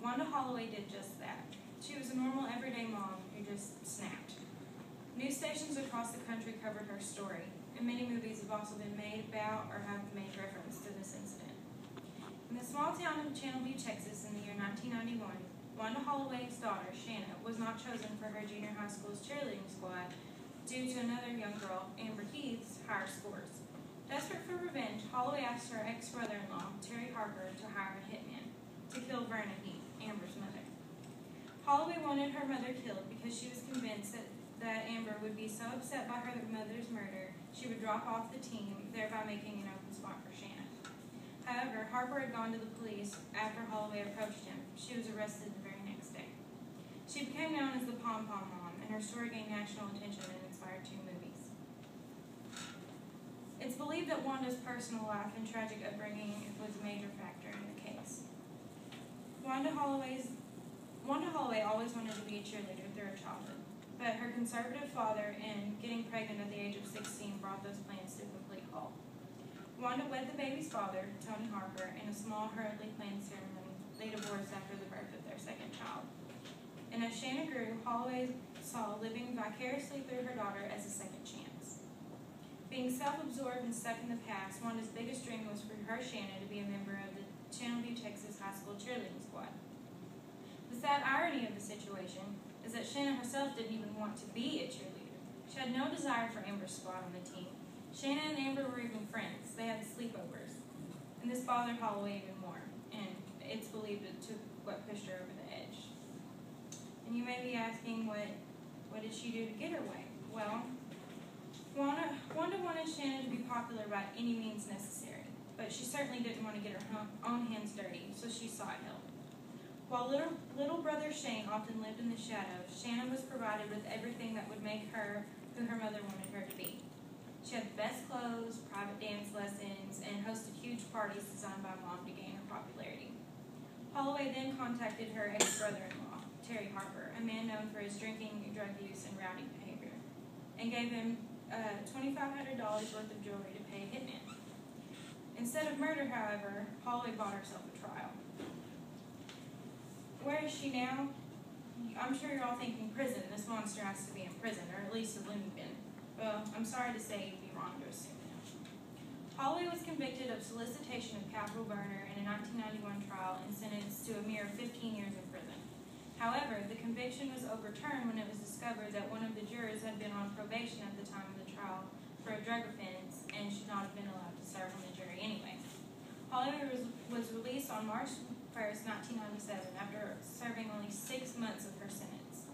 Wanda Holloway did just that. She was a normal, everyday mom who just snapped. News stations across the country covered her story, and many movies have also been made about or have made reference to this incident. In the small town of Channelview, Texas, in the year 1991, Wanda Holloway's daughter, Shanna, was not chosen for her junior high school's cheerleading squad due to another young girl, Amber Heath's, higher scores. Desperate for revenge, Holloway asked her ex-brother-in-law, Terry Harper, to hire a hitman to kill Verna Heath, Amber's mother. Holloway wanted her mother killed because she was convinced that Amber would be so upset by her mother's murder, she would drop off the team, thereby making an open spot for Shanna. However, Harper had gone to the police after Holloway approached him. She was arrested the very next day. She became known as the Pom Pom Mom, and her story gained national attention and inspired 2 movies. It's believed that Wanda's personal life and tragic upbringing was a major factor in the case. Wanda Holloway always wanted to be a cheerleader through her childhood, but her conservative father and getting pregnant at the age of 16 brought those plans to a complete halt. Wanda wed the baby's father, Tony Harper, in a small, hurriedly planned ceremony. They divorced after the birth of their second child. And as Shanna grew, Holloway saw living vicariously through her daughter as a second chance. Being self-absorbed and stuck in the past, Wanda's biggest dream was for her, Shanna, to be a member of the Channelview, Texas high school cheerleading squad. The sad irony of the situation is that Shanna herself didn't even want to be a cheerleader. She had no desire for Amber's spot on the team. Shanna and Amber were even friends. They had sleepovers. And this bothered Holloway even more, and it's believed it took what pushed her over the edge. And you may be asking, what did she do to get her way? Well, Wanda wanted Shanna to be popular by any means necessary, but she certainly didn't want to get her own hands dirty, so she sought help. While little brother Shane often lived in the shadows, Shanna was provided with everything that would make her who her mother wanted her to be. She had the best clothes, private dance lessons, and hosted huge parties designed by Mom to gain her popularity. Holloway then contacted her ex-brother-in-law, Terry Harper, a man known for his drinking, drug use, and rowdy behavior, and gave him $2,500 worth of jewelry to pay a hitman. Instead of murder, however, Holloway bought herself a trial. Where is she now? I'm sure you're all thinking prison. This monster has to be in prison, or at least a loony bin. Well, I'm sorry to say you'd be wrong to assume that. Holloway was convicted of solicitation of capital murder in a 1991 trial and sentenced to a mere 15 years in prison. However, the conviction was overturned when it was discovered that one of the jurors had been on probation at the time of the trial for a drug offense and should not have been allowed to serve on the jury anyway. Holloway was released on March 1st, 1997, after serving only 6 months of her sentence.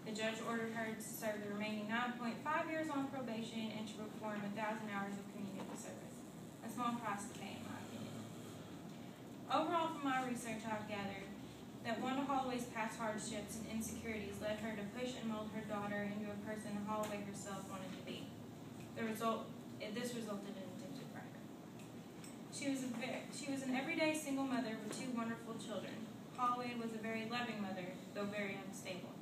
The judge ordered her to serve the remaining 9.5 years on probation and to perform 1,000 hours of community service. A small price to pay, in my opinion. Overall, from my research, I've gathered that Wanda Holloway's past hardships and insecurities led her to push and mold her daughter into a person Holloway herself wanted to be. This resulted in addicted for her. She was an everyday single mother with 2 wonderful children. Holloway was a very loving mother, though very unstable.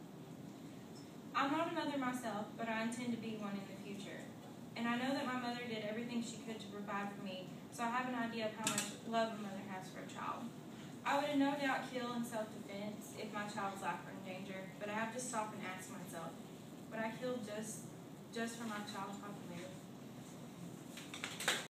I'm not a mother myself, but I intend to be one in the future. And I know that my mother did everything she could to provide for me, so I have an idea of how much love a mother has for a child. I would no doubt kill in self-defense if my child's life were in danger, but I have to stop and ask myself, would I kill just for my child's popularity?